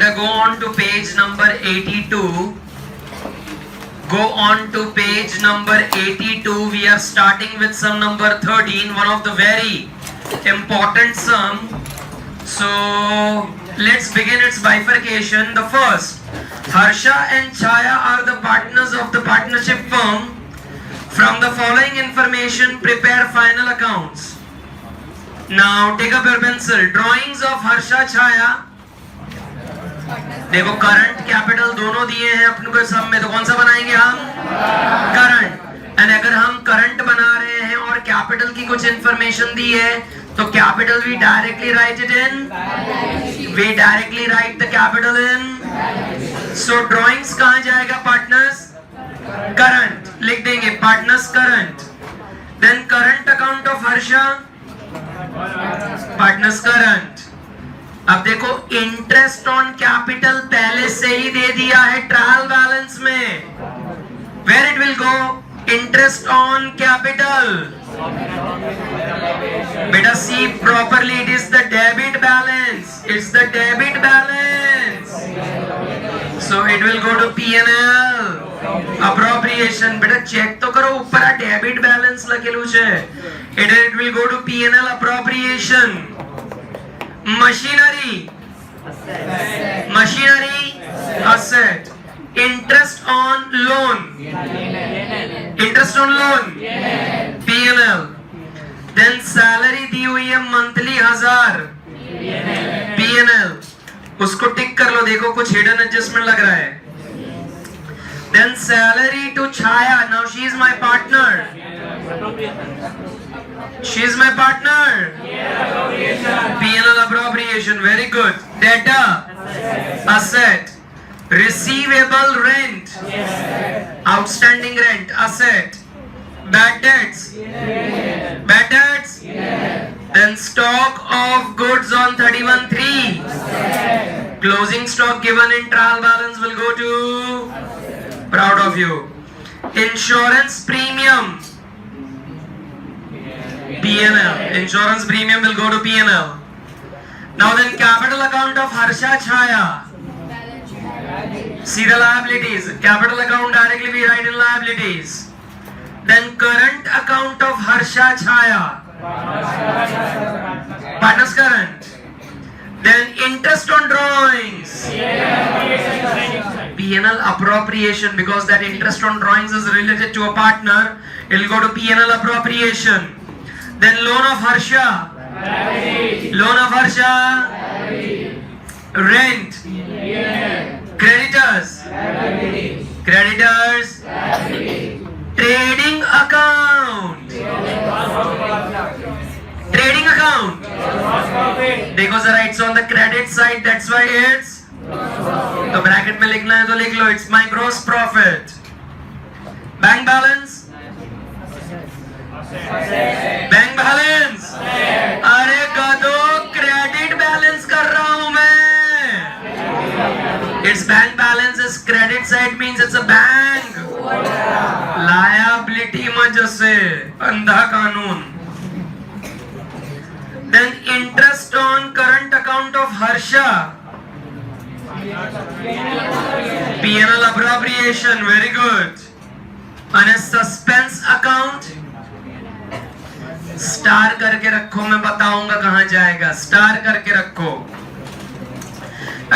Better go on to page number 82. Go on to page number 82. We are starting with sum number 13, one of the very important sum. So let's begin its bifurcation. The first, Harsha and Chaya are the partners of the partnership firm. From the following information, prepare final accounts. Now take up your pencil. Drawings of Harsha, Chaya. देखो current capital दोनों दिए हैं अपने को सब में, तो कौन सा बनाएंगे हम? करंट। एंड अगर हम करंट बना रहे हैं और कैपिटल की कुछ इंफॉर्मेशन दी है तो capital we directly write it in, we directly write the capital in. So drawings कहां जाएगा पार्टनर्स? करंट लिख देंगे, partners current. Then current account of Harsha, partners current. अब देखो इंटरेस्ट ऑन कैपिटल पहले से ही दे दिया है ट्रायल बैलेंस में। Where it will go? Interest on capital. बेटा see properly, it is the debit balance, it's the debit balance. So it will go to P&L appropriation. बेटा चेक तो करो ऊपर डेबिट बैलेंस लखेलू छे। It will go to P&L appropriation. Machinery, machinery asset. Interest on loan, interest on loan P&L। Then salary दी हुई है monthly 1000 P&L, उसको टिक कर लो। देखो कुछ हिडन एडजस्टमेंट लग रहा है। Then salary to Chhaya, now she is my partner, she is my partner. P&L appropriation, very good. Debtor, asset. Receivable, rent. Outstanding rent, asset. Bad debts, bad debts. Then stock of goods on 31/3. Closing stock given in trial balance will go to, proud of you. Insurance premium, P&L. Insurance premium will go to P&L. Now then capital account of Harsha, Chaya. See the liabilities. Capital account directly we write in liabilities. Then current account of Harsha, Chaya. Partners current. Then interest on drawings. P&L appropriation, because that interest on drawings is related to a partner. It will go to P&L appropriation. Then loan of Harsha, loan of Harsha, rent, creditors, creditors, trading account, trading account. देखो जरा, it's on the credit side, that's why it's, तो bracket में लिखना है तो लिख लो, it's my gross profit. Bank balance, bank balance. अरे गधो, क्रेडिट बैलेंस कर रहा हूं मैं। It's bank balance is credit side, means it's a bank. Liability मत से, अंधा कानून। Then interest on current account of Harsha, P&L appropriation, very good. और सस्पेंस अकाउंट स्टार करके रखो, मैं बताऊंगा कहां जाएगा, स्टार करके रखो।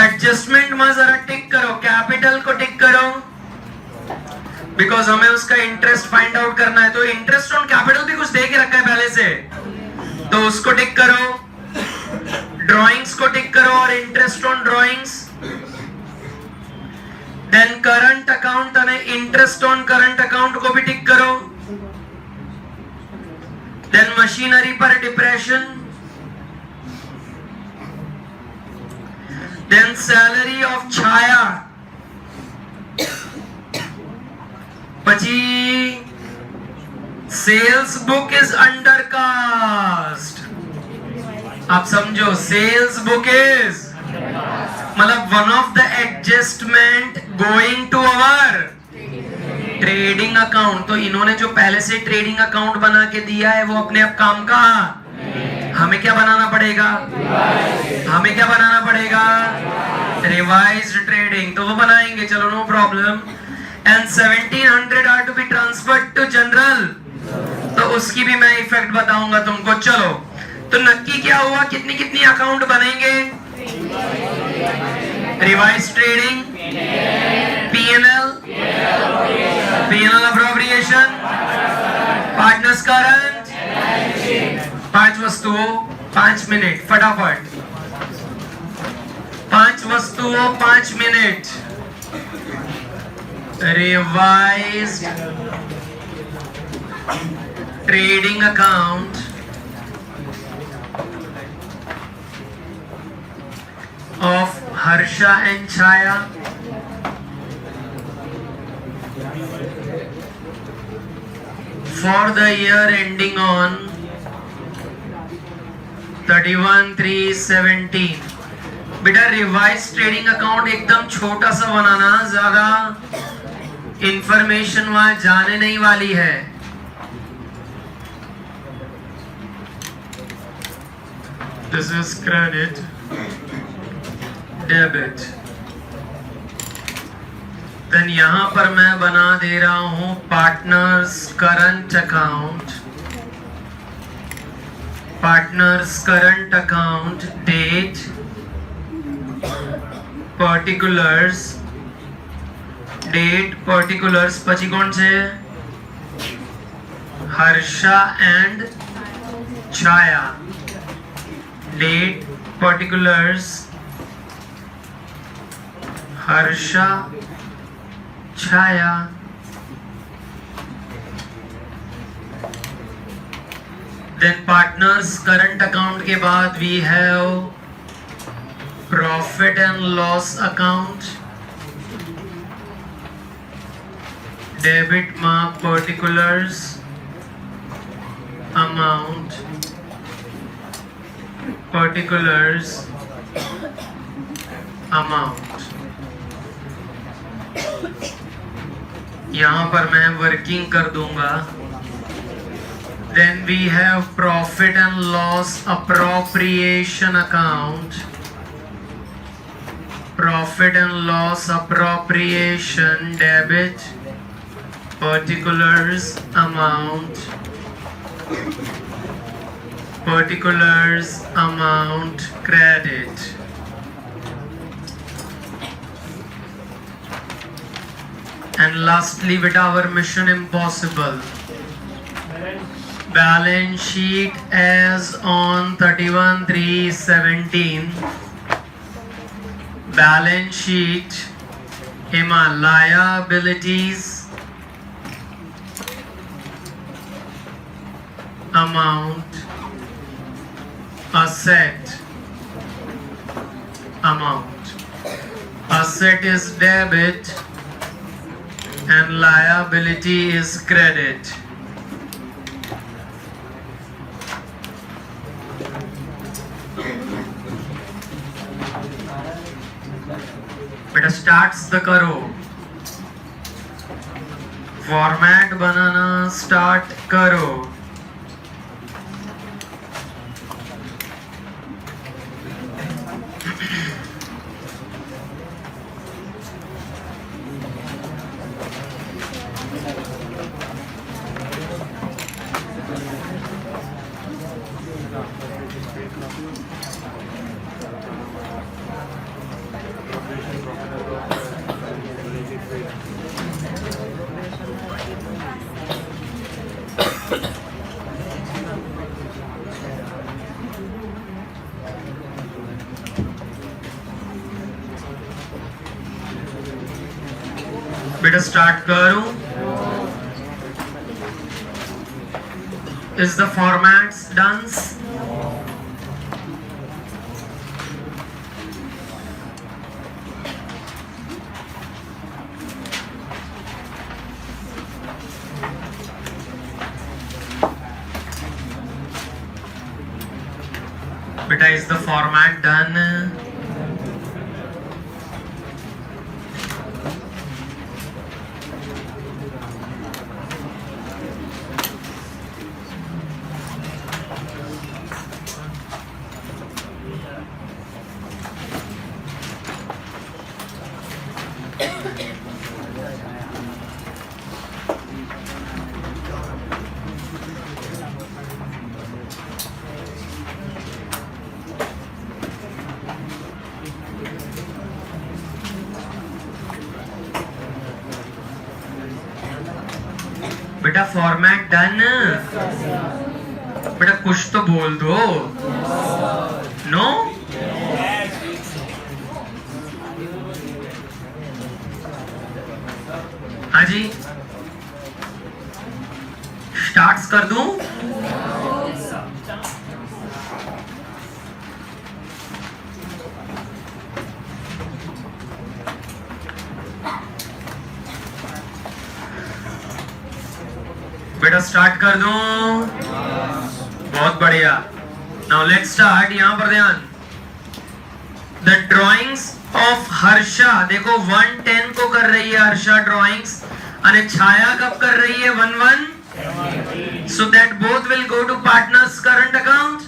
एडजस्टमेंट में जरा टिक करो, कैपिटल को टिक करो, बिकॉज हमें उसका इंटरेस्ट फाइंड आउट करना है। तो इंटरेस्ट ऑन कैपिटल भी कुछ दे के रखा है पहले से, तो उसको टिक करो। ड्राइंग्स को टिक करो और interest on drawings. Then current account और इंटरेस्ट ऑन करंट अकाउंट को भी टिक करो। Then machinery पर depression. Then salary of Chaya. પછી sales book is under cast. आप समझो, sales book is मतलब one of the adjustment going to our trading account. तो इन्होंने जो पहले से ट्रेडिंग अकाउंट बना के दिया है वो अपने आप काम का, हमें क्या बनाना पड़ेगा? हमें क्या बनाना पड़ेगा? रिवाइज चलो no problem. And 1700 are to be transferred to general, तो उसकी भी मैं इफेक्ट बताऊंगा तुमको। चलो तो नक्की क्या हुआ, कितनी कितनी अकाउंट बनेंगे? Revise trading, PNL, PNL appropriation, partners current, 5 वस्तुओं 5 मिनट, फटाफट 5 वस्तुओं 5 minute. Revise trading account of Harsha and Chaya for the year ending on 31/3/17। बेटा रिवाइज ट्रेडिंग अकाउंट एकदम छोटा सा बनाना, ज्यादा इंफॉर्मेशन वहां जाने नहीं वाली है। This is credit, debit. Then यहां पर मैं बना दे रहा हूं partners current account, partners current account, date, particulars, date particulars પછી કોણ છે? Harsha and Chhaya. Date particulars Harsha Chhaya. Then partners current account के बाद we have profit and loss account, debit में पर्टिकुलर्स अमाउंट, पर्टिकुलर्स अमाउंट। यहां पर मैं वर्किंग कर दूंगा। Then we have profit and loss appropriation account, profit and loss appropriation, debit, particulars amount, particulars amount, credit. And lastly, with our mission impossible, balance sheet as on 31/3/17, balance sheet એમાં liabilities amount, asset amount, asset is debit and liability is credit। बेटा starts the करो, format बनाना start करो। बेटा start करूं। Is the formats done? बेटा is the format done? बेटा format done. बेटा कुछ तो बोल दो। नो हाँ जी, स्टार्ट कर दूं? बेटा स्टार्ट कर दूं? बहुत बढ़िया। Now let's start. यहां पर ध्यान। द ड्रॉइंग्स ऑफ हर्षा, देखो 110 को कर रही है हर्षा ड्रॉइंग्स, और छाया कब कर रही है 11, so that both will go to partners current account.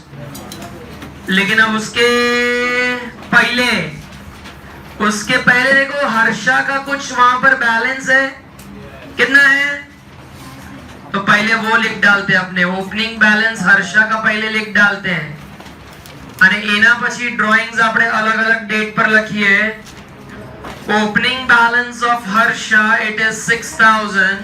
लेकिन अब उसके पहले देखो हर्षा का कुछ वहां पर बैलेंस है, कितना है? तो पहले वो लिख डालते हैं, अपने ओपनिंग बैलेंस हर्षा का पहले लिख डालते हैं, અને એના પછી ડ્રોઈંગ્સ આપણે અલગ અલગ ડેટ પર લખીએ। Opening balance of Harsha it is 6000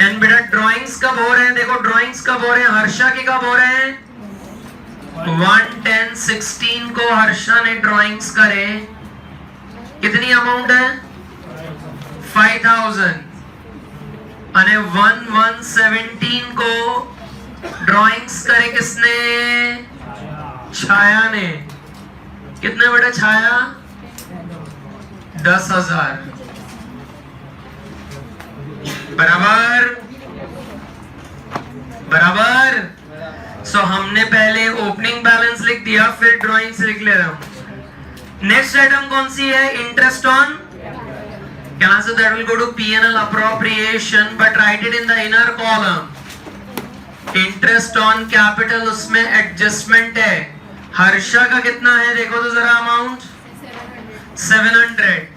and बेटा ड्राइंग्स कब हो रहे हैं? देखो ड्राइंग्स कब हो रहे हैं? हर्षा के कब हो रहे हैं? 110-16 को हर्षा ने ड्राइंग्स करे। कितनी अमाउंट है? 5000। અને 1117 को ड्राइंग्स करे किसने? छाया ने। कितने बेटा छाया? 10,000। बराबर बराबर। सो हमने पहले ओपनिंग बैलेंस लिख दिया, फिर ड्राइंग्स लिख ले रहा हूं। नेक्स्ट आइटम कौन सी है? Interest on can say that will go to P&L appropriation, but write it in the inner column। Interest on capital, उसमें एडजस्टमेंट है। हर्षा का कितना है देखो तो जरा अमाउंट 700,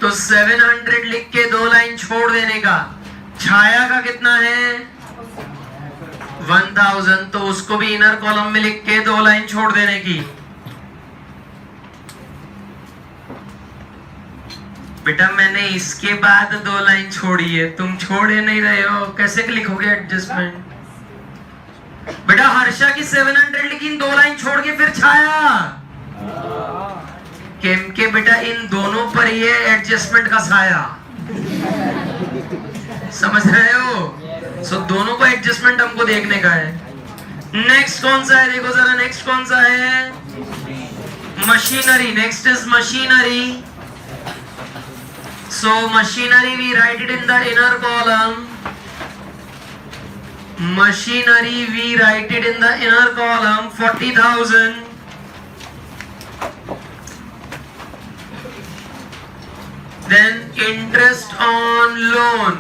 तो 700 लिख के 2 लाइन छोड़ देने का। छाया का कितना है? 1000, तो उसको भी इनर कॉलम में लिख के 2 लाइन छोड़ देने की। बेटा मैंने इसके बाद 2 लाइन छोड़ी है, तुम छोड़े नहीं रहे हो, कैसे लिखोगे एडजस्टमेंट? बेटा हर्षा की 700 लिखी, 2 लाइन छोड़ के फिर छाया, केम के बेटा इन दोनों पर ये एडजस्टमेंट का साया। समझ रहे हो? सो दोनों को एडजस्टमेंट हमको देखने का है। नेक्स्ट कौन सा है देखो जरा, नेक्स्ट कौन सा है? Machinery. Next is machinery. So machinery we write it in the inner column. Machinery we write it in the inner column 40,000। Then interest on loan,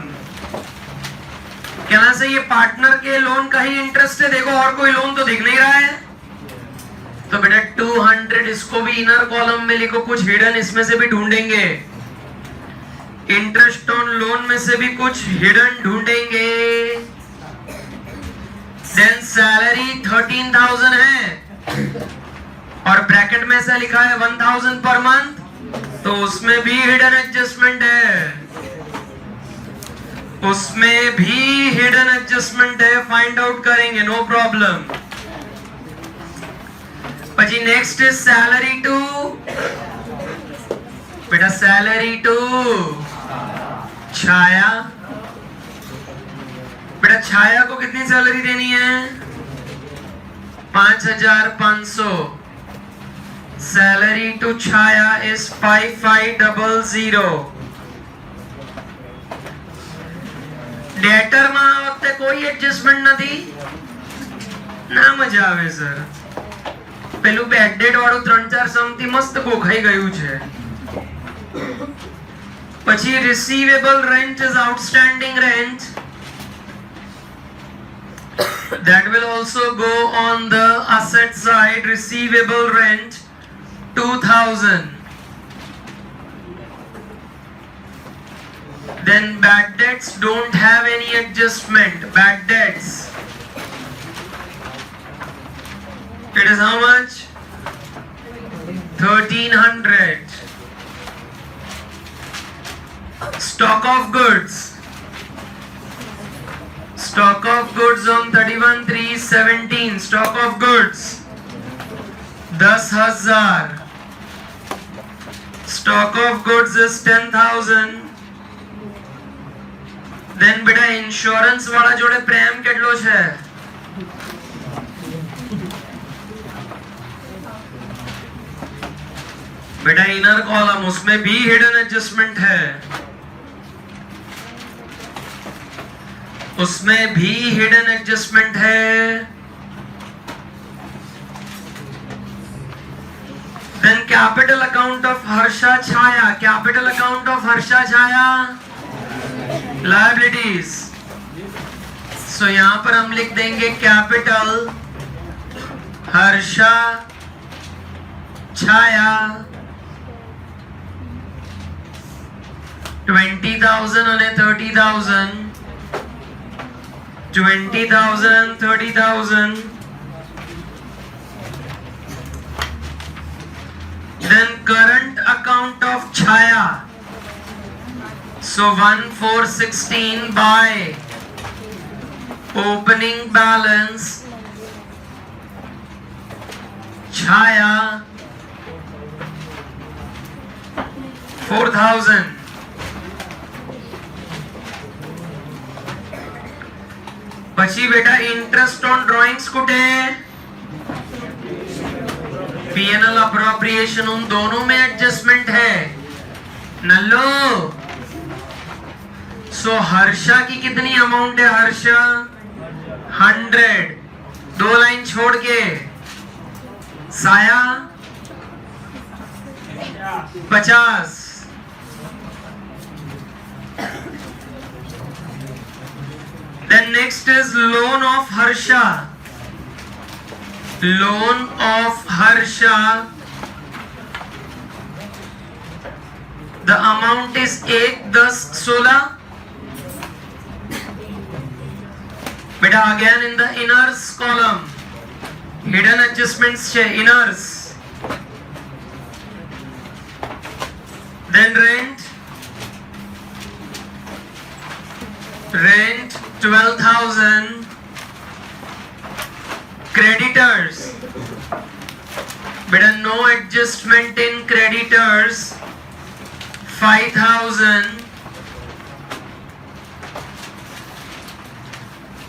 कहना से ये पार्टनर के लोन का ही इंटरेस्ट है। देखो और कोई लोन तो दिख नहीं रहा है, तो बेटा 200 इसको भी इनर कॉलम में लिखो, कुछ हिडन इसमें से भी ढूंढेंगे। इंटरेस्ट ऑन लोन में से भी कुछ हिडन ढूंढेंगे। देन सैलरी 13,000 है और ब्रैकेट में ऐसा लिखा है 1000 पर मंथ, तो उसमें भी हिडन एडजस्टमेंट है, उसमें भी हिडन एडजस्टमेंट है, फाइंड आउट करेंगे, नो प्रॉब्लम। પછી नेक्स्ट इज सैलरी टू। बेटा सैलरी टू छाया। बेटा छाया को कितनी सैलरी देनी है? 5500। Salary to Chhaya is 5500। Debtor માં આ વખતે કોઈ એડજસ્ટમેન્ટ નથી ના, મજા આવે સર। પેલું બેડ ડેટ વાળું 3-4 સમથી મસ્ત ગોખાઈ ગયું છે। પછી receivable rent is outstanding rent, that will also go on the asset side. Receivable rent 2000। Then bad debts don't have any adjustment. Bad debts. It is how much? 1300. Stock of goods. Stock of goods on 31/3/17. Stock of goods 10,000. Stock of goods is 10,000. Then बेटा insurance वाला जोड़े प्रेम કેટલો છે? बेटा inner column, उसमें भी hidden adjustment है, उसमें भी हिडन एडजस्टमेंट है। Then capital account of Harsha Chhaya. Capital account of Harsha Chhaya. Liabilities. So यहाँ पर हम लिख देंगे capital Harsha Chhaya 20,000 અને 30,000. 20,000 and 30,000. Then current account of Chhaya. So 1,416 by opening balance Chhaya 4,000. પછી બેટા ઇન્ટરેસ્ટ ઓન ડ્રોઈંગ્સ कुठे? पीएनएल अप्रोप्रिएशन उन दोनों में एडजस्टमेंट है नल्लो। सो हर्षा की कितनी अमाउंट है? हर्षा 100, 2 लाइन छोड़ के। साया 50। Then next is loan of Harsha. Loan of Harsha. The amount is 1, 10, 16. But again in the inners column, hidden adjustments che inners. Then rent 12,000. Creditors, but no adjustment in creditors 5,000.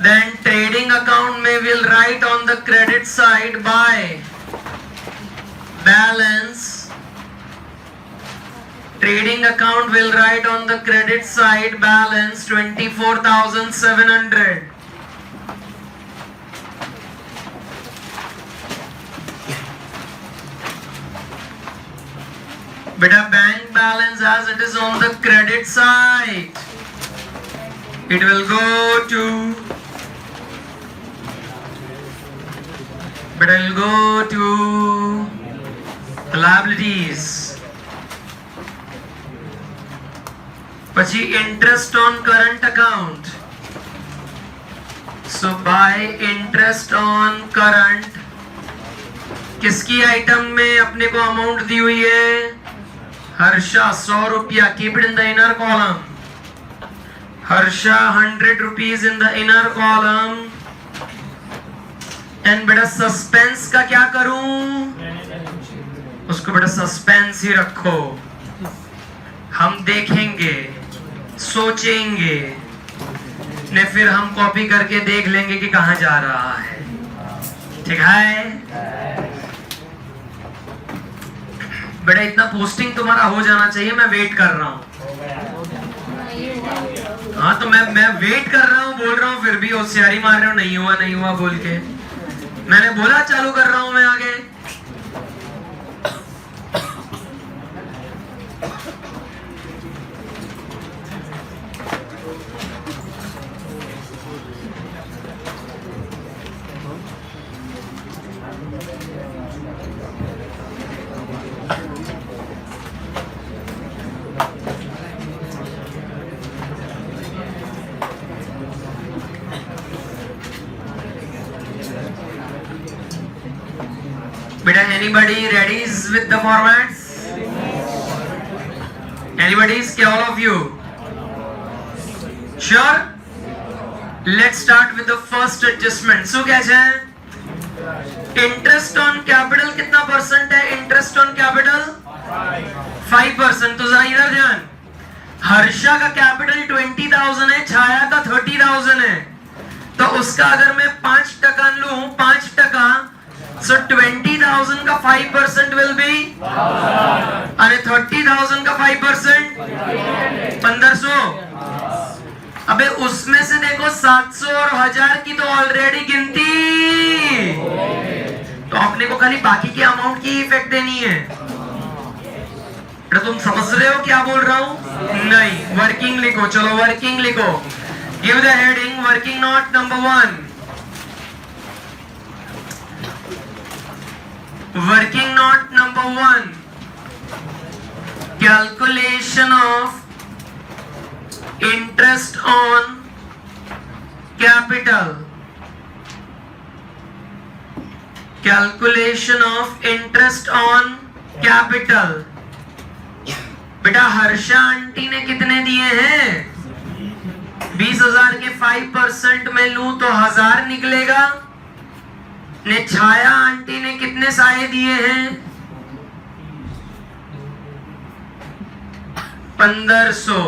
Then trading account may will write on the credit side by balance. Trading account will write on the credit side balance 24,700. But a bank balance as it is on the credit side, it will go to, but it will go to the liabilities. પછી interest on current account. So by interest on current, किसकी item में अपने को amount दी हुई है? हर्षा 100 रुपया. Keep it in the inner column. Harsha 100 rupees in the inner column. And बेटा suspense का क्या करूं? उसको बेटा सस्पेंस ही रखो. हम देखेंगे, सोचेंगे, ने फिर हम कॉपी करके देख लेंगे कि कहां जा रहा है. ठीक है? बेटा इतना पोस्टिंग तुम्हारा हो जाना चाहिए. मैं वेट कर रहा हूँ. हाँ तो मैं वेट कर रहा हूँ, बोल रहा हूँ, फिर भी होशियारी मार रहे हो नहीं हुआ बोल के. मैंने बोला चालू कर रहा हूँ मैं आगे. बेटा anybody ready with the formats? Anybody? क्या all of you? Sure? Let's start with the first adjustment. So क्या है? इंटरेस्ट ऑन कैपिटल कितना परसेंट है? Interest on capital 5%. तो जरा इधर ध्यान, हर्षा का कैपिटल 20,000 है, छाया का 30,000 है, तो उसका अगर मैं 5% लूं, 5%, so 20,000 का 5% will be, अरे 30,000 का 5% 1500. अबे उसमें से देखो 700 और 1000 की तो ऑलरेडी गिनती, तो अपने को खाली बाकी के अमाउंट की इफेक्ट देनी है. तो तुम समझ रहे हो क्या बोल रहा हूं? नहीं. वर्किंग लिखो, चलो वर्किंग लिखो. Give the heading working note number 1. Working note number 1, calculation of interest on capital. Calculation of interest on capital. बेटा हर्षा आंटी ने कितने दिए हैं? 20,000 के 5% में लूं तो 1000 निकलेगा. ने छाया आंटी ने कितने साए दिए हैं? 1500.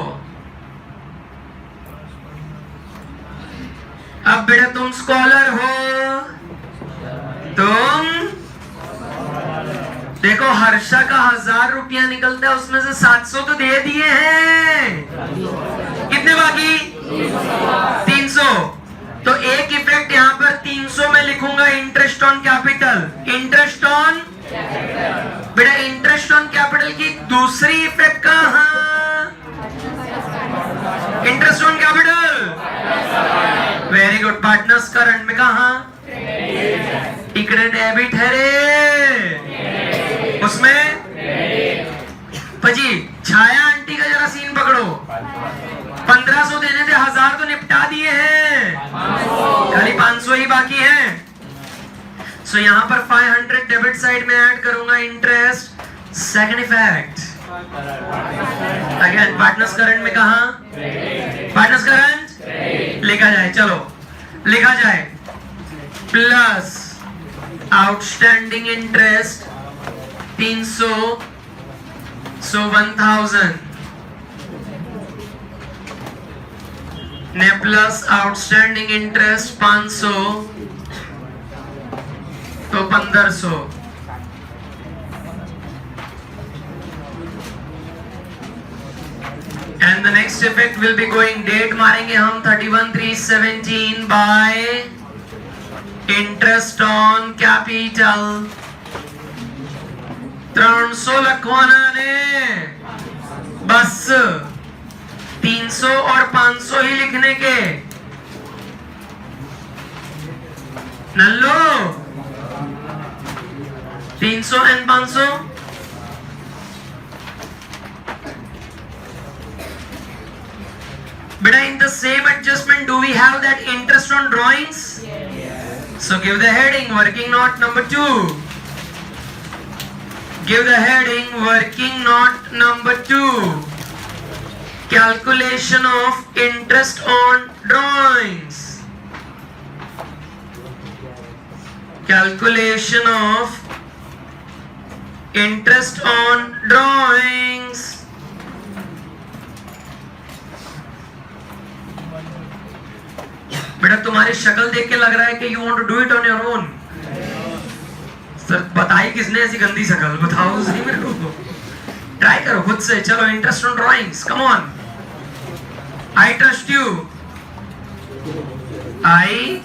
अब बेटा तुम स्कॉलर हो, तुम देखो हर्षा का 1000 रुपया निकलता है, उसमें से 700 तो दे दिए हैं, कितने बाकी? 300. तो एक इफेक्ट यहां पर 300 में लिखूंगा, interest on capital. Interest on बेटा, इंटरेस्ट ऑन कैपिटल की दूसरी इफेक्ट कहां? Interest on capital. Very good. Partners current में कहा? इकडे डेबिट है रे, उसमें पजी. छाया आंटी का जरा सीन पकड़ो. 1500 देने थे, 1000 तो निपटा दिए हैं, खाली 500 ही बाकी है. सो यहां पर 500 डेबिट साइड में ऐड करूंगा. Interest second effect. Again partners current में कहा? पार्टनर्स करंट लिखा जाए, चलो लिखा जाए. प्लस आउटस्टैंडिंग इंटरेस्ट 300, सो 1000 ने प्लस आउटस्टैंडिंग इंटरेस्ट 500, तो 1500. And the next effect will be going, date मारेंगे हम 31/3/17 by interest on capital. 300 लखवाना ने, बस 300 और 500 ही लिखने के. नल्लो 300 and 500. Beta, in the same adjustment, do we have that interest on drawings? Yes. So give the heading working note number 2. Give the heading working note number 2. Calculation of interest on drawings. Calculation of interest on drawings. बेटा तुम्हारी शक्ल देख के लग रहा है कि you want to do it on your own. Sir बताई किसने ऐसी गंदी शक्ल? बताओ सही मेरे को. ट्राई करो खुद से. चलो interest on drawings, come on. I trust you, I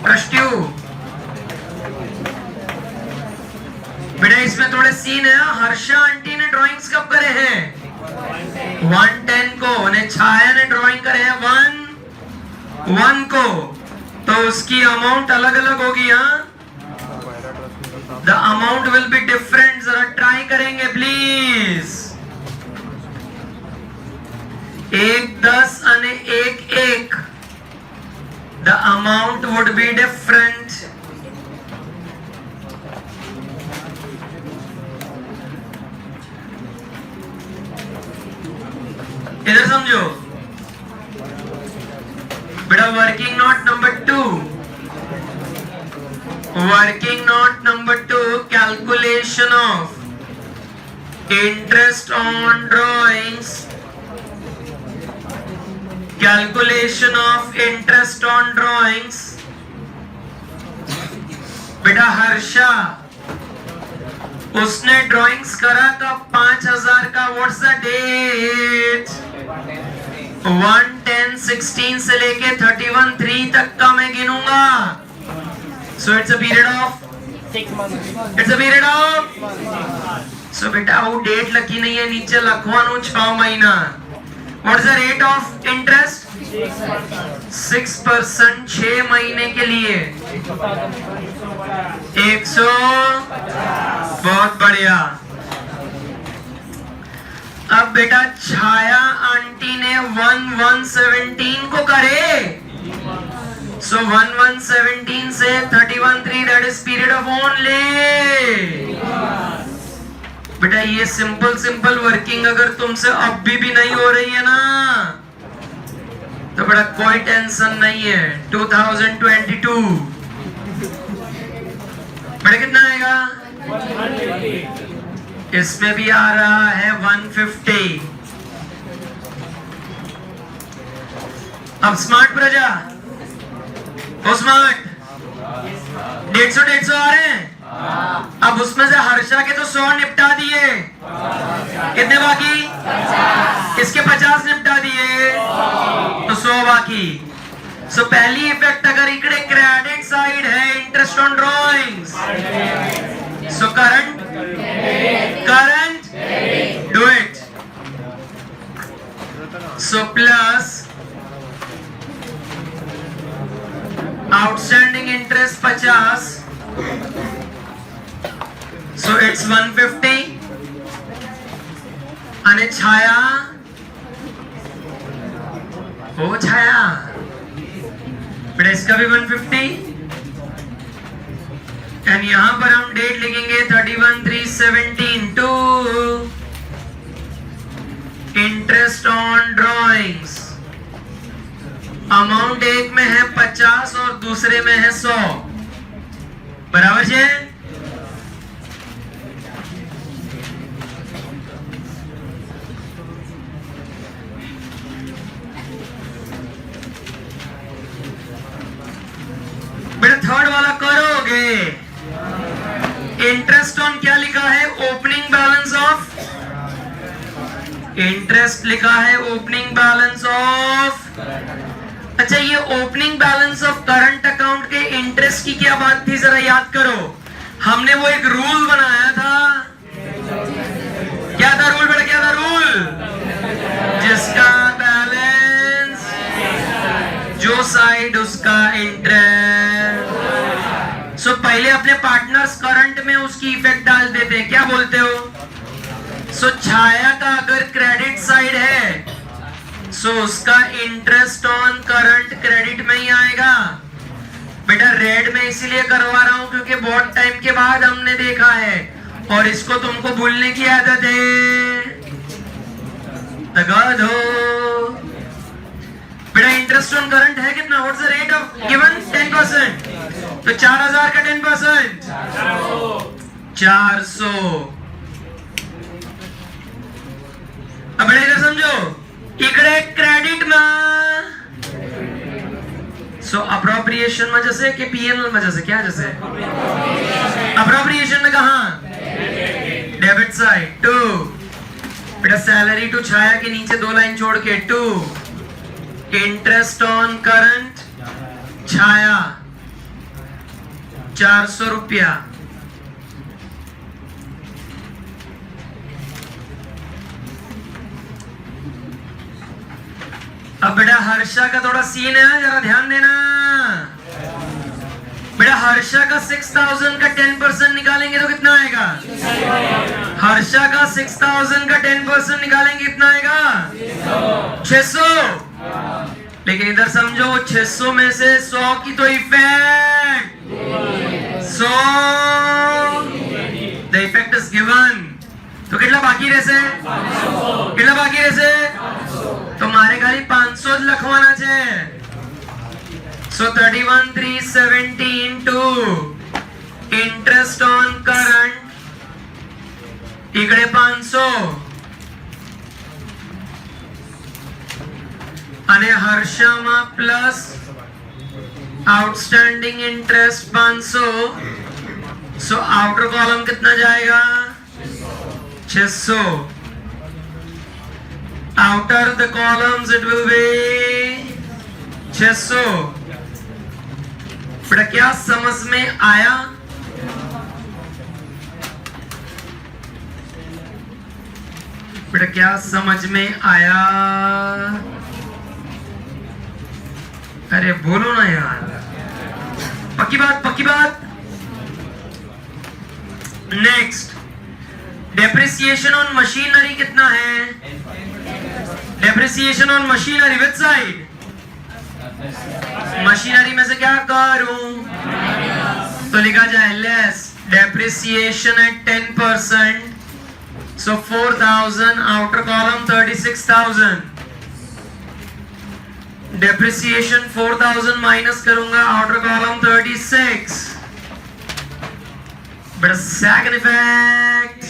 trust you. बेटा इसमें थोड़े सीन है. हर्षा आंटी ने ड्राइंग्स कब करे हैं? 110 को. ने छाया ने ड्राइंग करे हैं 1 को, तो उसकी अमाउंट अलग अलग होगी. हाँ, the amount will be different. जरा ट्राई करेंगे प्लीज. 1-10 અને 1-1. The amount would be different. समझो बेटा। Working note number 2, working note number 2, calculation of interest on drawings, calculation of interest on drawings. बेटा हर्षा उसने ड्राइंग्स करा तो 5000 का व्हाट्स द डेट? 1/10/16 से लेके 31/3 तक का मैं गिनूंगा। So it's a period of 6 months, it's a period of. So बेटा वो डेट लगी नहीं है, नीचे लखवानो 6 महीना। What is the rate of interest? 6%, 6 महीने के लिए 100। बहुत बढ़िया। अब बेटा छाया आंटी ने 1/1/17 को करे, सो 1/1/17 से 31/3 that is period of only. बेटा ये सिंपल वर्किंग अगर तुमसे अब भी नहीं हो रही है ना तो बड़ा कोई टेंशन नहीं है। 2022 बड़ा कितना आएगा? 150। इसमें भी आ रहा है 150। अब स्मार्ट प्रजा, ओ स्मार्ट 150 आ रहे हैं। अब उसमें से हर्षा के तो 100 निपटा दिए, कितने बाकी? इसके 50 निपटा दिए तो 100 बाकी। सो पहली इफेक्ट अगर इकडे क्रेडिट साइड है interest on drawings, so current do it. So plus outstanding interest 50, so it's 150 અને छाया, ओ छाया बेटा इसका भी 150 एंड यहां पर हम डेट लिखेंगे 31/3/17 to interest on drawings. Amount एक में है 50 और दूसरे में है 100, बराबर है। बेटा थर्ड वाला करोगे। इंटरेस्ट ऑन क्या लिखा है? ओपनिंग बैलेंस ऑफ, इंटरेस्ट लिखा है ओपनिंग बैलेंस ऑफ। अच्छा ये opening balance of current account के इंटरेस्ट की क्या बात थी जरा याद करो। हमने वो एक रूल बनाया था, क्या था रूल बेटा? क्या था रूल? जिसका बैलेंस जो साइड उसका इंटरेस्ट। सो पहले अपने पार्टनर्स करंट में उसकी इफेक्ट डाल देते हैं, क्या बोलते हो? सो छाया का अगर क्रेडिट साइड है सो उसका इंटरेस्ट ऑन करंट क्रेडिट में ही आएगा। बेटा रेड में इसीलिए करवा रहा हूं क्योंकि बहुत टाइम के बाद हमने देखा है और इसको तुमको भूलने की आदत है। लगा दो बेटा। इंटरेस्ट ऑन करंट है कितना? What's the rate of given? 10%। तो 4000 का 10% 400। अब बेटा इधर समझो, इकडे क्रेडिट में सो अप्रोप्रिएशन में जैसे कि पीएनएल में जैसे क्या? जैसे अप्रोप्रिएशन में कहा? Debit side 2। बेटा सैलरी टू छाया के नीचे 2 लाइन छोड़ के 2 इंटरेस्ट ऑन करंट छाया 400 रुपया। अब बेटा हर्षा का थोड़ा सीन है, जरा ध्यान देना। बेटा हर्षा का 6000 का 10% निकालेंगे तो कितना आएगा? हर्षा का 6000 का 10% निकालेंगे कितना आएगा? 600। लेकिन इधर समझो 600 में से 100 की तो effect 100 the effect is given. तो कितना बाकी रहे से? कितना बाकी रहे से? तो मारे खाली 500 लखवाना छे। So 31,370 into interest on current इकडे 500 અને હર્ષામાં plus outstanding interest 500। So outer column कितना जाएगा 600। Outer the columns it will be 600। बेटा क्या समझ में आया? बेटा क्या समझ में आया? अरे बोलो ना यार, पक्की बात पक्की बात। नेक्स्ट, डेप्रिसिएशन ऑन मशीनरी कितना है? Depreciation on machinery which side? Machinery में से क्या करूं तो लिखा जाए लेस डेप्रिसिएशन एट 10%। सो 4,000 आउटर कॉलम 36,000। डेप्रिसिएशन 4,000 माइनस करूंगा आउटर कॉलम 36। बड़ा सेकंड इफेक्ट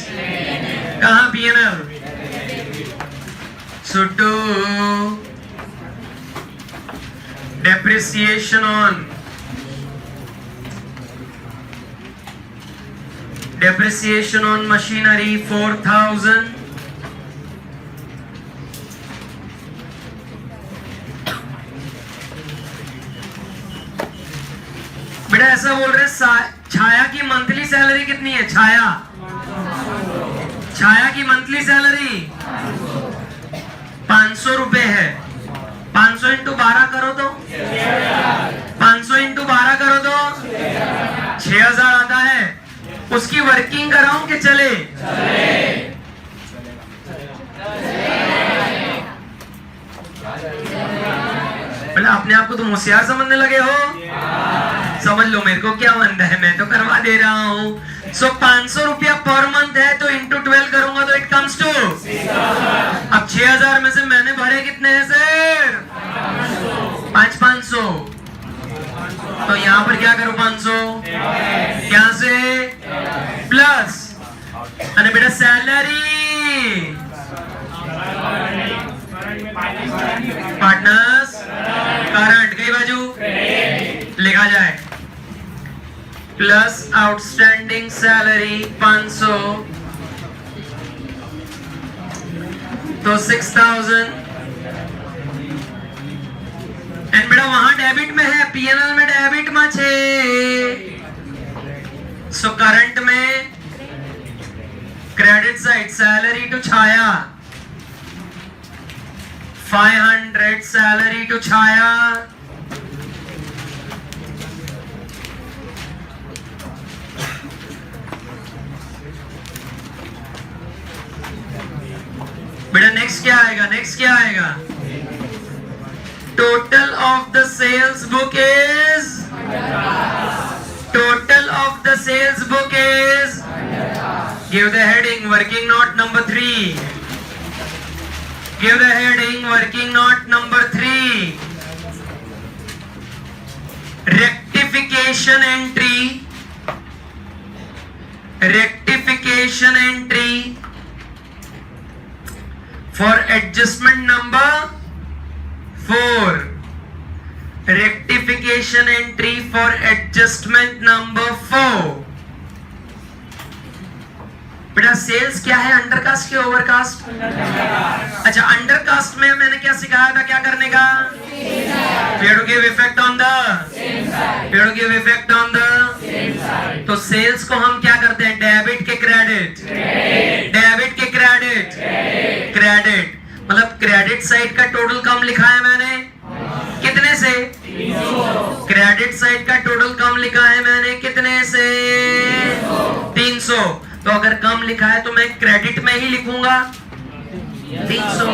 कहां P&L? So 2 depreciation on machinery 4,000। बेटा ऐसा बोल रहे छाया की मंथली सैलरी कितनी है? छाया की मंथली सैलरी 500 रुपए है। 500 इंटू 12 करो तो 500 इंटू 12 करो तो 6,000 आता है। उसकी वर्किंग कराऊं कि चले? बोले अपने आप को तुम होशियार समझने लगे हो? समझ लो मेरे को क्या बनता है, मैं तो करवा दे रहा हूँ। सो 500 रुपया पर मंथ है तो इंटू 12 करूंगा तो इट कम्स टू। अब 6,000 में से मैंने भरे कितने हैं सर? 500। तो यहाँ पर क्या करो 500 यहाँ से प्लस अरे बेटा सैलरी पार्टनर्स करंट कई बाजू लिखा जाए प्लस आउटस्टैंडिंग सैलरी 500 तो 6,000 एंड बेटा वहां डेबिट में है, P&L में डेबिट में छे। सो करंट में credit side salary to Chhaya 500 salary to Chhaya बेटा नेक्स्ट क्या आएगा? नेक्स्ट क्या आएगा? Total of the sales book is give the heading working note number 3 give the heading working note number 3 rectification entry for adjustment number 4 rectification entry for adjustment number 4 बेटा sales क्या है? Undercast की overcast? अच्छा undercast में मैंने क्या सिखाया था क्या करने का? पेड़ गिव इफेक्ट ऑन द तो सेल्स को हम क्या करते हैं? डेबिट के क्रेडिट मतलब क्रेडिट साइड का टोटल कम लिखा है मैंने कितने से? 300। क्रेडिट साइड का टोटल कम लिखा है मैंने कितने से? 300। तो अगर कम लिखा है तो मैं क्रेडिट में ही लिखूंगा 300,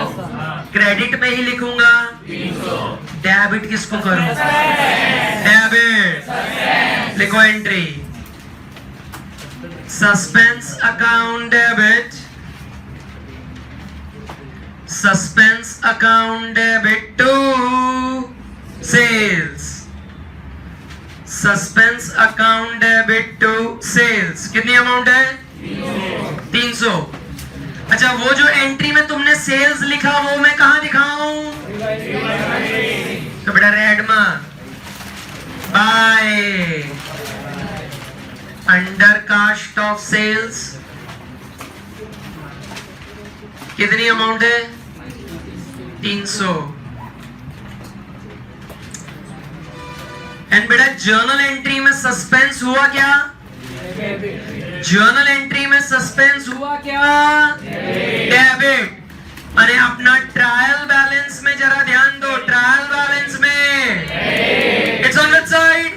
क्रेडिट में ही लिखूंगा 300। डेबिट किसको करूं? डेबिट लिखो entry suspense account debit suspense account debit to sales. Suspense account debit to sales. कितनी अमाउंट है? 300. अच्छा, वो जो एंट्री में तुमने सेल्स लिखा वो मैं कहां दिखाऊं? तो बेटा रेड में by under cost of sales. कितनी अमाउंट है? 300. एंड बेटा जर्नल एंट्री में सस्पेंस हुआ क्या? जर्नल एंट्री में सस्पेंस हुआ क्या? डेबिट. अरे अपना ट्रायल बैलेंस में जरा ध्यान दो. ट्रायल बैलेंस में it's on which side?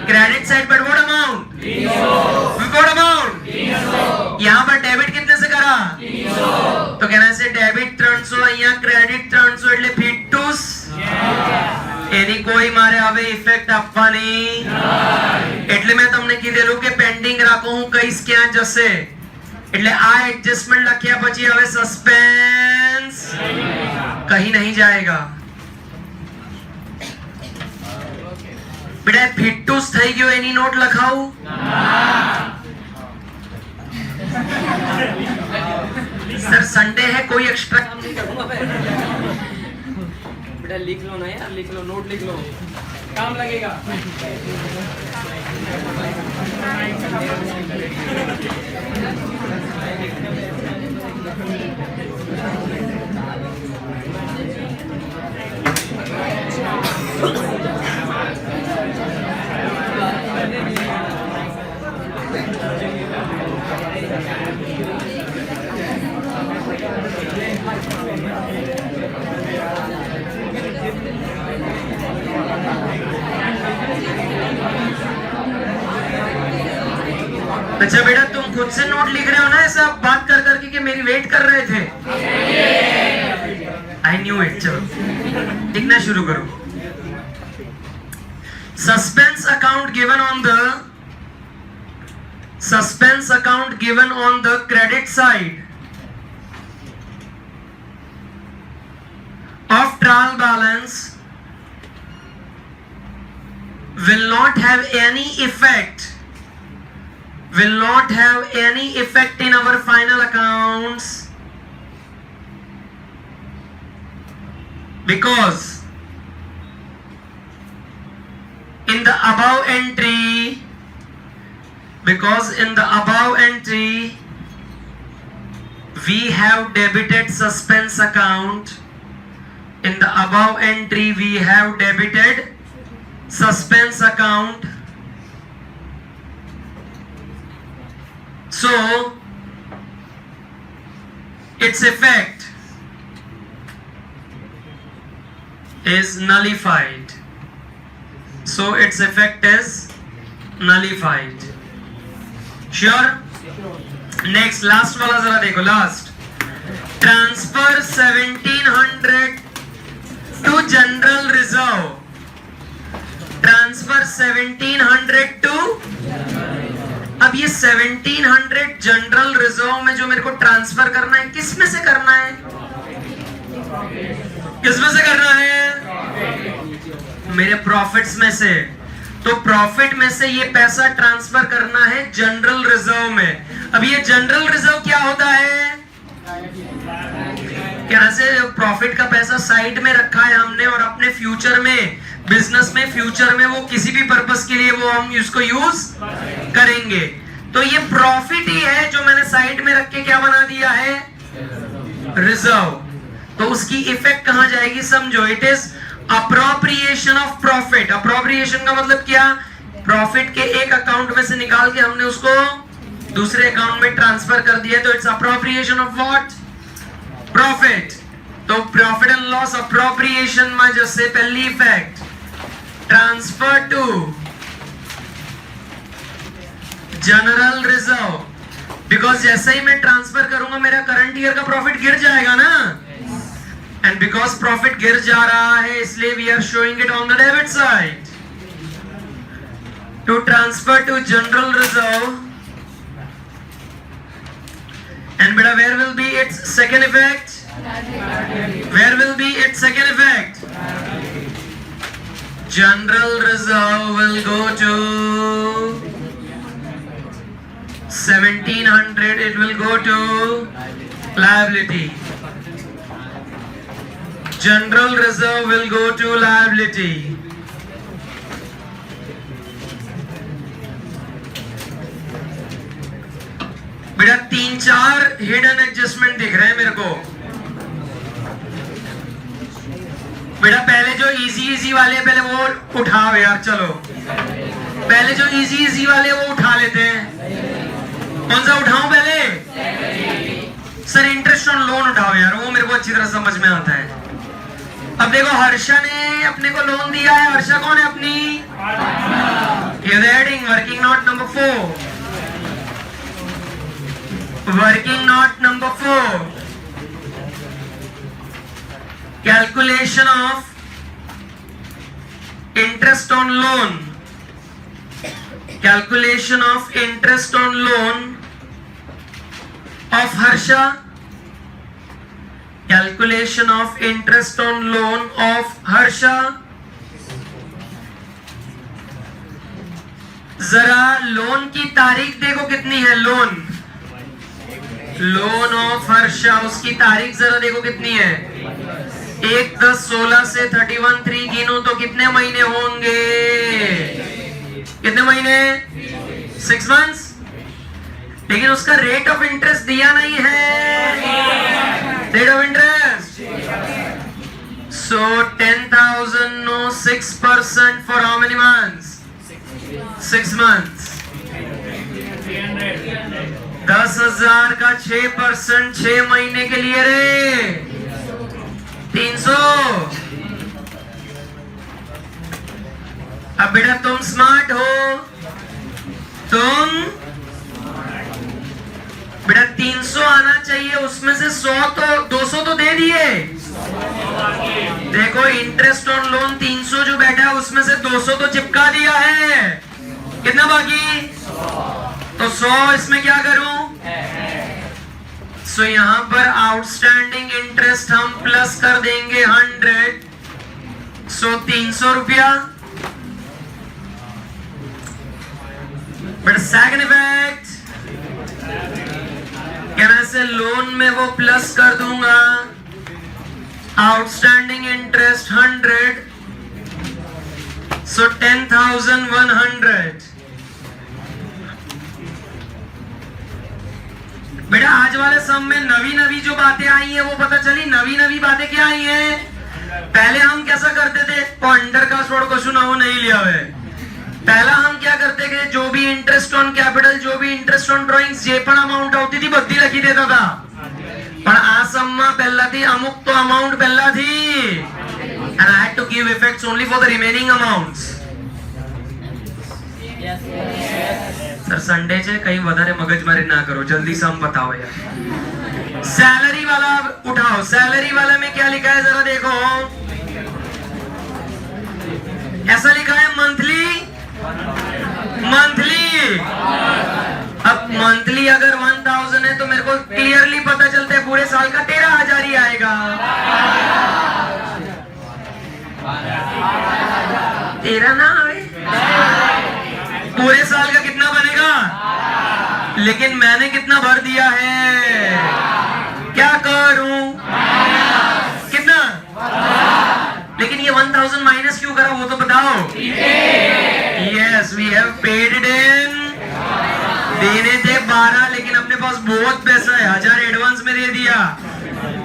Credit side. But what amount? 300. What amount? 300. यहां पर डेबिट कितने से करा? 300. तो कहना से डेबिट 300 यहाँ क्रेडिट 300 એટલે ફિટુસ. એની કોઈ મારે હવે ઇફેક્ટ આપવાની એટલે મેં તમને કીધેલું કે પેન્ડિંગ રાખો. હું કહીશ ક્યાં જશે એટલે આ એડજસ્ટમેન્ટ લખ્યા પછી હવે સસ્પેન્સ કहीं नहीं जाएगा. બેટા ફિટુસ થઈ ગયો એની નોટ લખાવું? सर संडे है, कोई एक्स्ट्रा काम नहीं करूंगा. बेटा लिख लो ना यार, लिख लो, नोट लिख लो, काम लगेगा. अच्छा बेटा तुम खुद से नोट लिख रहे हो ना ऐसा बात कर करके कि मेरी वेट कर रहे थे? I knew it. चलो लिखना शुरू करो. Suspense account given on the credit side of trial balance will not have any effect in our final accounts because in the above entry we have debited suspense account. In the above entry we have debited suspense account. So its effect is nullified. Sure? Next, last वाला जरा देखो. Last transfer 1700 to general reserve. Transfer 1700 to, अब ये 1700 general reserve में जो मेरे को transfer करना है किस में से करना है? मेरे प्रॉफिट्स में से. तो प्रॉफिट में से ये पैसा ट्रांसफर करना है जनरल रिजर्व में. अब ये जनरल रिजर्व क्या होता है? क्या से प्रॉफिट का पैसा साइड में रखा है हमने और अपने फ्यूचर में बिजनेस में फ्यूचर में वो किसी भी पर्पस के लिए वो हम इसको यूज करेंगे. तो ये प्रॉफिट ही है जो मैंने साइड में रख के क्या बना दिया है? रिजर्व. तो उसकी इफेक्ट कहां जाएगी समझो. It is appropriation of profit. Appropriation का मतलब क्या? प्रॉफिट के एक अकाउंट में से निकाल के हमने उसको दूसरे अकाउंट में ट्रांसफर कर दिया. तो it's appropriation of what? Profit. तो प्रॉफिट एंड लॉस अप्रोप्रिएशन में जैसे पहली effect transfer to general reserve. Because जैसे ही मैं ट्रांसफर करूंगा मेरा करंट ईयर का प्रॉफिट गिर जाएगा ना. एंड बिकॉज प्रॉफिट गिर जा रहा है इसलिए we are showing it on the debit side. To transfer to general reserve. And beta where will be its second effect? Where will be its second effect? General reserve will go to 1700. It will go to liability. General reserve will go to liability. बेटा 3-4 hidden adjustment दिख रहे हैं मेरे को। बेटा पहले जो easy वाले पहले वो उठाओ यार, चलो पहले जो इजी वाले वो उठा लेते हैं। कौन सा उठाऊं पहले? सर इंटरेस्ट ऑन लोन उठाओ यार, वो मेरे को अच्छी तरह समझ में आता है। अब देखो हर्षा ने अपने को लोन दिया है। हर्षा कौन है अपनी? Working note number 4। Working note number 4, calculation of interest on loan. Calculation of interest on loan of Harsha. Calculation of interest on loan of Harsha. जरा लोन की तारीख देखो कितनी है। लोन ऑफ हर्षा, उसकी तारीख जरा देखो कितनी है। 1/10/16 से 31/3 गिनो तो कितने महीने होंगे? कितने महीने? 6 months। लेकिन उसका रेट ऑफ इंटरेस्ट दिया नहीं है। Rate of interest so 10,000 no 6% for how many months? 6 months। 10,000 का 6% 6 महीने के लिए रे 300। अब बेटा तुम स्मार्ट हो, तुम बेटा 300 आना चाहिए, उसमें से 200 तो दे दिए। देखो इंटरेस्ट ऑन लोन 300 जो बैठा है उसमें से 200 तो चिपका दिया है। कितना बाकी? तो 100 इसमें क्या करूं? सो यहां पर आउटस्टैंडिंग इंटरेस्ट हम प्लस कर देंगे 100। सो 300 रुपया। बट सेकंड इफेक्ट क्या मैं से लोन में वो प्लस कर दूंगा आउटस्टैंडिंग इंटरेस्ट 100। सो 10,100। बेटा आज वाले सम में नवी जो बातें आई हैं वो पता चली। नवी बातें क्या आई हैं? पहले हम कैसा करते थे? अंडर का छोड़ क्वेश्चन वो नहीं लिया हुआ है। पहला हम क्या करते थे? जो भी इंटरेस्ट ऑन कैपिटल, जो भी इंटरेस्ट ऑन ड्रॉइंग्स जे पण अमाउंट होती थी बद्दी लखी देता था। पण आ सम में पहला थी अमुक तो अमाउंट पहला थी and I had to give effects only for the remaining amounts. Sir Sunday છે કઈ વધારે મગજમારી ના કરો, जल्दी सम बताओ यार। सैलरी वाला उठाओ। सैलरी वाला में क्या लिखा है जरा देखो। ऐसा लिखा है मंथली। अब मंथली अगर 1000 है तो मेरे को क्लियरली पता चलता है पूरे साल का 13,000 ही आएगा। 13 ना आए, पूरे साल का कितना बनेगा? लेकिन मैंने कितना भर दिया है? क्या करूं? कितना? लेकिन ये 1000 माइनस क्यों करा वो तो बताओ। Yes we have paid it in. देने थे 12 लेकिन अपने पास बहुत पैसा है, 1000 एडवांस में दे दिया।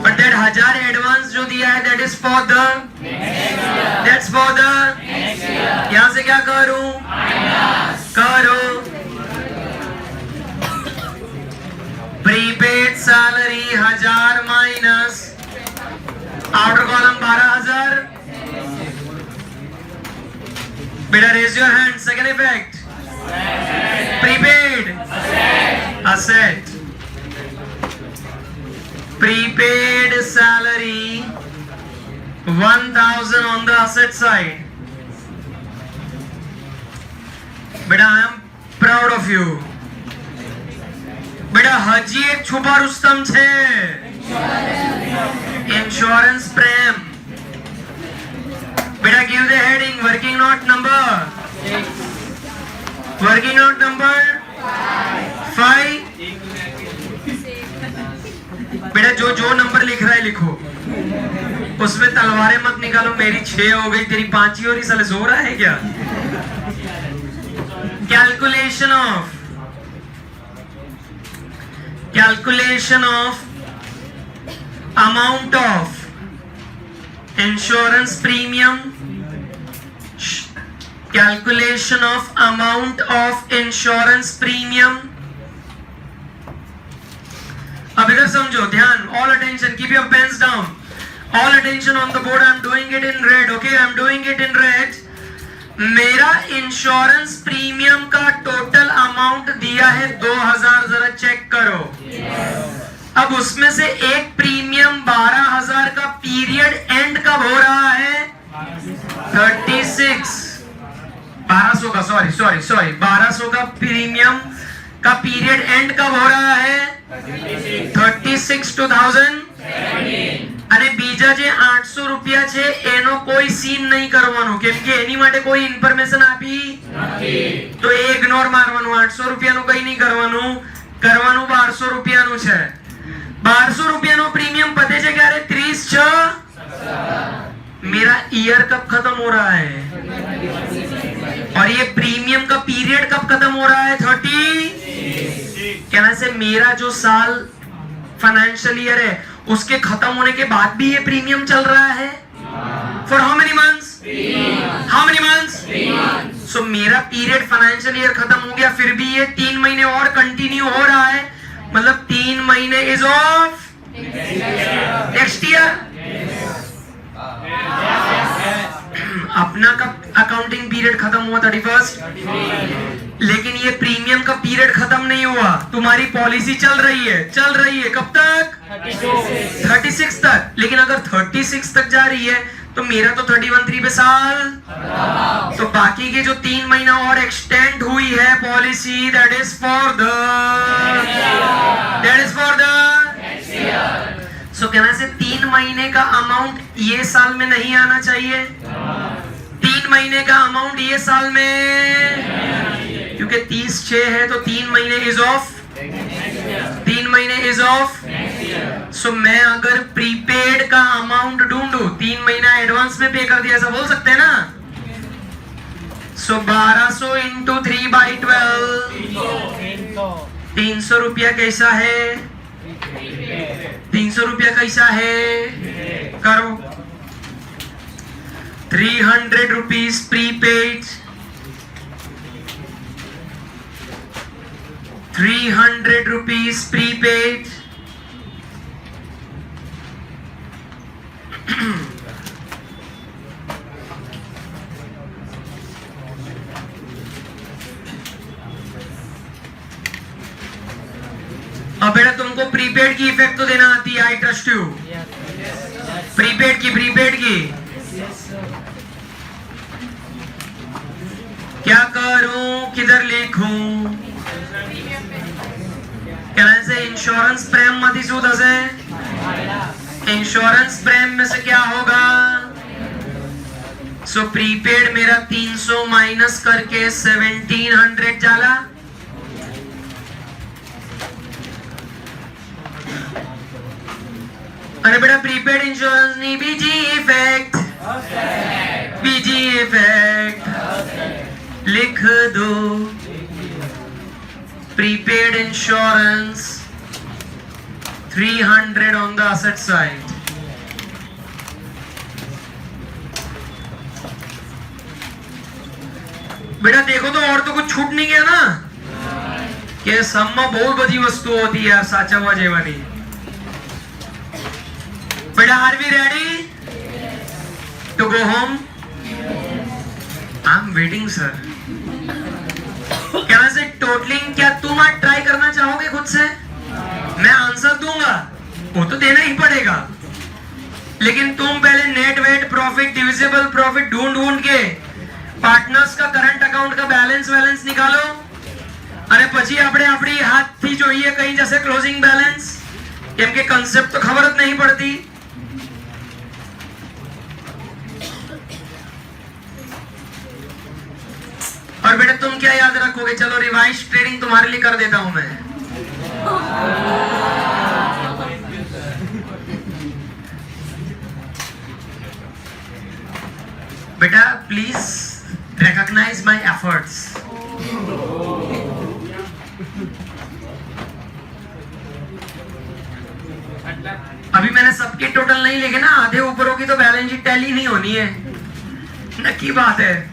बट दैट 1000 एडवांस जो दिया है दैट इज फॉर द यहां से क्या करूं? करो prepaid salary 1000 minus outer column 12,000। बेटा raise your hand. Second effect prepaid asset. Prepaid salary 1,000 on the asset side. बेटा I am proud of you. बेटा हजी एक छुपा रुस्तम छे। इंश्योरेंस प्रेम। बेटा give the heading, working note number, working note number 5। बेटा जो जो नंबर लिख रहा है लिखो, उसमें तलवारें मत निकालो। मेरी 6 हो गई, तेरी 5 ही हो रही, साले सो रहा है क्या? Calculation of amount of insurance premium, calculation of amount of insurance premium। अब इधर समझो, ध्यान, all attention, keep your pens down, all attention on the board। I'm doing it in red, okay, I'm doing it in red। मेरा insurance premium का total amount दिया है 2000, जरा check करो। अब उसमें से एक प्रीमियम 12000 का पीरियड एंड कब हो रहा है? 36 1200 का, सॉरी 1200 का प्रीमियम का पीरियड एंड कब हो रहा है? 36 2000। अरे बीजा जे 800 રૂપિયા છે એનો કોઈ સીન નહીં કરવાનો, કેમ કે એની માટે કોઈ ઇન્ફોર્મેશન આપી નથી, તો એ ઇગ્નોર મારવાનું। 800 રૂપિયાનું કઈ નહીં કરવાનું, 1200 રૂપિયાનું છે। 1200 રૂપિયાનો પ્રીમિયમ પતે છે ક્યારે? 30/6। मेरा ईयर कब खत्म हो रहा है और ये प्रीमियम का पीरियड कब खत्म हो रहा है? 30। कहना से मेरा जो साल फाइनेंशियल ईयर है उसके खत्म होने के बाद भी ये प्रीमियम चल रहा है। For how many months? How many months? So मेरा पीरियड फाइनेंशियल ईयर खत्म हो गया, फिर भी ये 3 महीने और कंटिन्यू हो रहा है, मतलब 3 महीने इज ऑफ नेक्स्ट ईयर। अपना का अकाउंटिंग पीरियड खत्म हुआ 31, लेकिन ये प्रीमियम का पीरियड खत्म नहीं हुआ। तुम्हारी पॉलिसी चल रही है कब तक? 36 तक। लेकिन अगर 36 तक जा रही है तो मेरा तो 31 पे साल, तो बाकी के जो 3 महीना और एक्सटेंड हुई है policy, that is for the so कहना से 3 महीने का अमाउंट ये साल में नहीं आना चाहिए, 3 महीने का अमाउंट ये साल में, क्योंकि 30/6 है तो 3 महीने इज ऑफ, 3 महीने इज ऑफ। सो मैं अगर प्रीपेड का अमाउंट ढूंढूं, 3 महीना एडवांस में पे कर दिया, ऐसा बोल सकते हैं ना। सो 1200 इंटू 3/12, 300 रुपया कैसा है? 300 रुपया कैसा है? करो। 300 रुपीज प्रीपेड, 300 रुपीज प्रीपेड। अब बेटा तुमको प्रीपेड की इफेक्ट तो देना आती है, आई ट्रस्ट यू। प्रीपेड की क्या करूं, किधर लिखूं? कहने से इंश्योरेंस प्रेम मती शू थशे? इंश्योरेंस प्रेम में से क्या होगा? सो प्रीपेड मेरा 300 माइनस करके 1700 जाला। अरे बेटा प्रीपेड इंश्योरेंस नहीं, बीजी इफेक्ट, बीजी इफेक्ट लिख दो। Prepaid insurance 300 on the asset side। बेटा देखो तो और तो कुछ छूट नहीं गया ना, कि सब में बहुत बड़ी वस्तु होती है यार, साचावा जेवानी। बेटा are we ready to go home? I am waiting sir. क्या से टोटलिंग, क्या तुम आज ट्राई करना चाहोगे खुद से? मैं आंसर दूंगा, वो तो देना ही पड़ेगा, लेकिन तुम पहले net wait profit, divisible profit ढूंढ के पार्टनर्स का करंट अकाउंट का बैलेंस निकालो, અને પછી આપણે આપણી હાથથી જોઈએ કઈ જશે ક્લોઝિંગ બેલેન્સ, કેમ કે કન્સેપ્ટ તો ખબર જ નહીં પડતી। क्या याद रखोगे? चलो रिवाइज ट्रेडिंग तुम्हारे लिए कर देता हूं मैं। बेटा प्लीज रिकॉग्नाइज माय एफर्ट्स। अभी मैंने सबके टोटल नहीं लिखे ना, आधे ऊपरों की तो बैलेंस शीट टैली नहीं होनी है, नक्की बात है।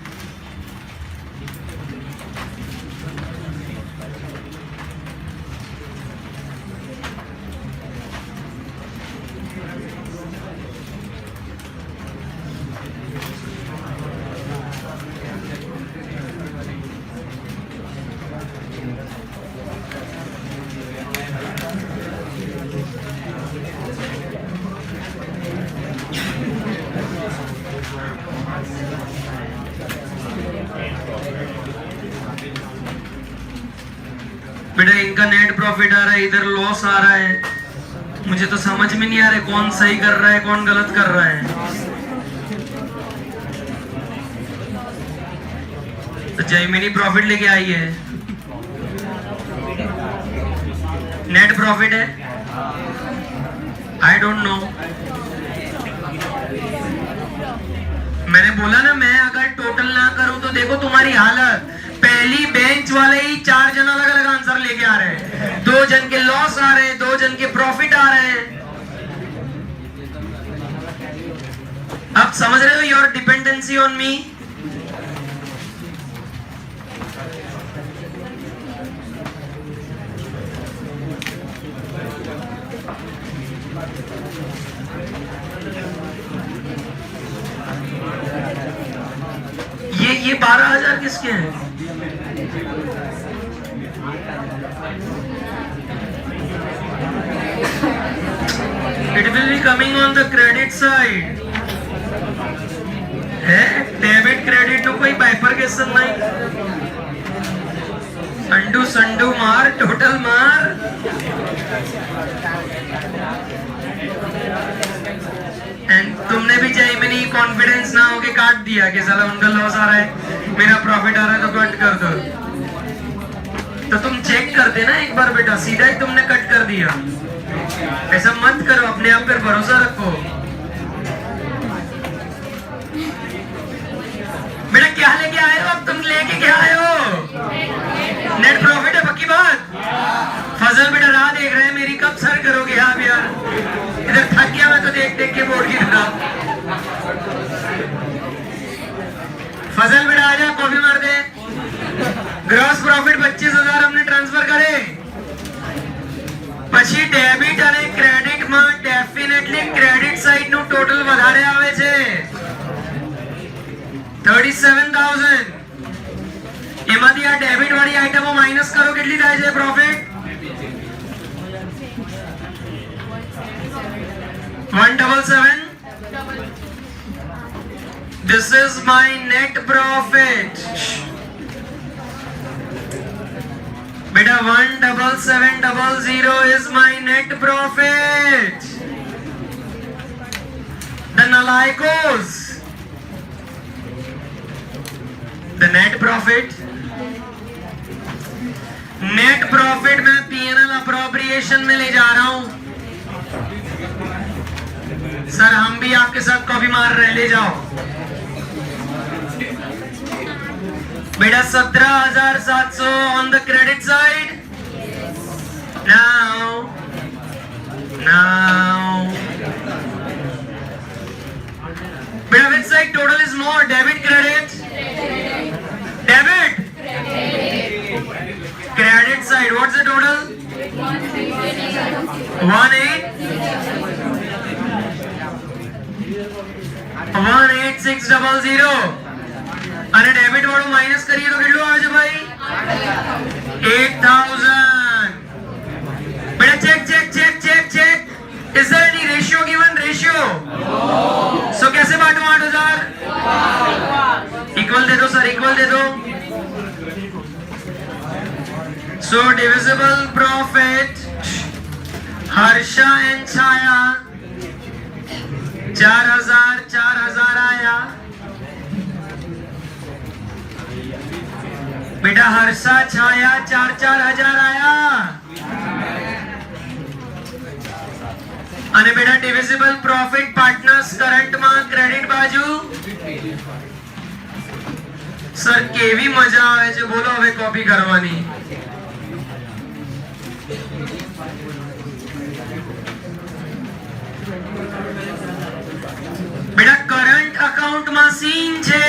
बेटा इनका नेट प्रॉफिट आ रहा है, इधर लॉस आ रहा है, मुझे तो समझ में नहीं आ रहा है कौन सही कर रहा है कौन गलत कर रहा है। तो जयमिनी प्रॉफिट लेके आई है, नेट प्रॉफिट है, आई डोंट नो। मैंने बोला ना, मैं अगर टोटल ना करूं तो देखो तुम्हारी हालत। पहली बेंच वाले ही 4 जन अलग अलग आंसर लेके आ रहे हैं, 2 जन के लॉस आ रहे हैं, 2 जन के प्रॉफिट आ रहे हैं। आप समझ रहे हो योर डिपेंडेंसी ऑन मी? ये 12,000 किसके हैं? It will be coming on the credit side. है डेबिट क्रेडिट तो कोई बाइफरकेशन नहीं। अंडू संडू मार, टोटल मार। एंड तुमने भी जयमिनी कॉन्फिडेंस ना होके काट दिया कि साला उनका लॉस आ रहा है मेरा प्रॉफिट आ रहा है तो कट कर दो। तो तुम चेक करते ना एक बार बेटा, सीधा ही तुमने कट कर दिया। ऐसा मत करो, अपने आप पर भरोसा रखो। बेटा क्या लेके आए हो? अब तुम लेके क्या आए हो? नेट प्रॉफिट है, पक्की बात। फजल बेटा राह देख रहे हैं मेरी, कब सर करोगे आप यार? इधर थक गया मैं तो देख देख के बोर्ड की तरफ। फजल बेटा आ जा, कॉफी मार दे। ग्रॉस प्रॉफिट 25,000 हमने ट्रांसफर करे, પછી ડેબિટ અને ક્રેડિટ માં ડેફિનેટલી ક્રેડિટ સાઇડ નું ટોટલ વધારે આવે છે 37,000। એમાંથી આ ડેબિટ વાળી આઈટમો માઈનસ કરો, કેટલી થાય છે profit? 177। This is my net profit। बेटा 17700 is my net profit। The nalaikos, the net profit मैं P&L अप्रोप्रिएशन में ले जा रहा हूं। सर हम भी आपके साथ कॉपी मार रहे हैं, ले जाओ बेटा। 17,700 on the credit side। Now बेटा which side total is more, debit credit? Debit। Credit side, what's the total? 18600। અને ડેબિટ વાળું માઈનસ કરીએ તો કેટલું આવે છે ભાઈ? 8,000। બેટા check. Is there any ratio given? Ratio? So कैसे बांटूं 8,000? इक्वल दे दो सर, इक्वल दे दो। So divisible profit Harsha and Chhaya 4,000 आया। बेटा हर्षा छाया 4,000 आया અને બેટા ડિવિઝિબલ પ્રોફિટ પાર્ટનર્સ કરંટ માં ક્રેડિટ બાજુ સર કેવી મજા આવે છે બોલો હવે કોપી કરવાની બેટા કરંટ અકાઉન્ટ માં सीन છે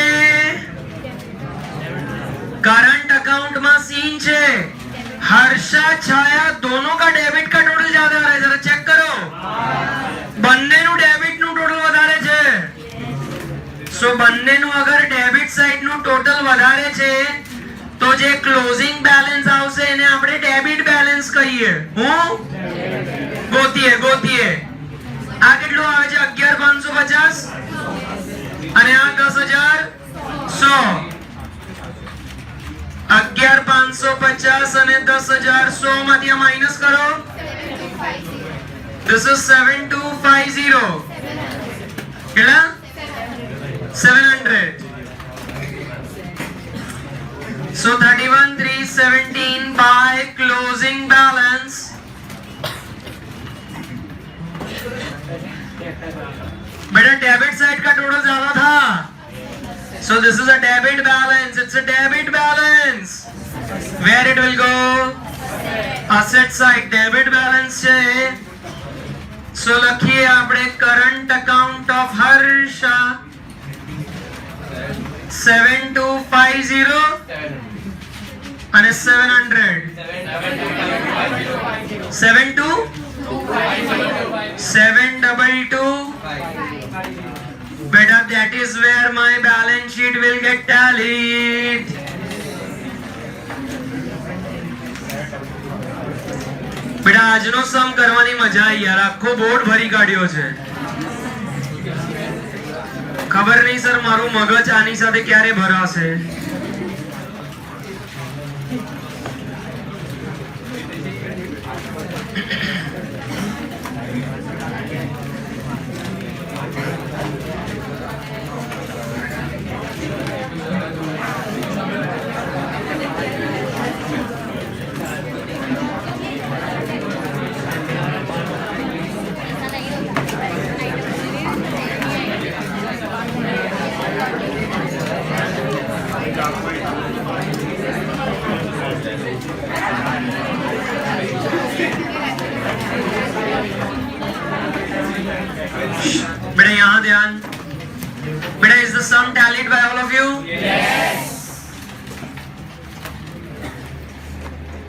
करंट अकाउंट में सीन छे हर्षा छाया दोनों का डेबिट का टोटल ज्यादा आ रहा है जरा चेक करो बन्ने नु डेबिट नु टोटल વધારે છે सो बन्ने नु अगर डेबिट साइड नु टोटल વધારે છે तो जे क्लोजिंग बैलेंस આવશે એને આપણે डेबिट बैलेंस કહીએ હું ગોતીએ આ કેટલું આવે છે 11550 અને આ 10100 11550 અને 10100 માંથી માઈનસ કરો This is 7250 કેટલા 700 So 31,317 by closing balance बेटा डेबिट साइड का टोटल ज्यादा था So this is a debit balance. It's a debit balance. Where it will go? Asset side. Debit balance છે. So લખીએ આપણે current account of Harsha 7250 અને 700. 722 Beta, that is where my balance sheet will get tallied. બેટા આજનો સમ કરવાની મજા આવી યાર આખો બોર્ડ ભરી કાઢ્યો છે ખબર નહીં સર મારું મગજ આની સાથે ક્યારે ભરાશે बेटा यहाँ ध्यान बेटा is the sum tallied by all of you? Yes.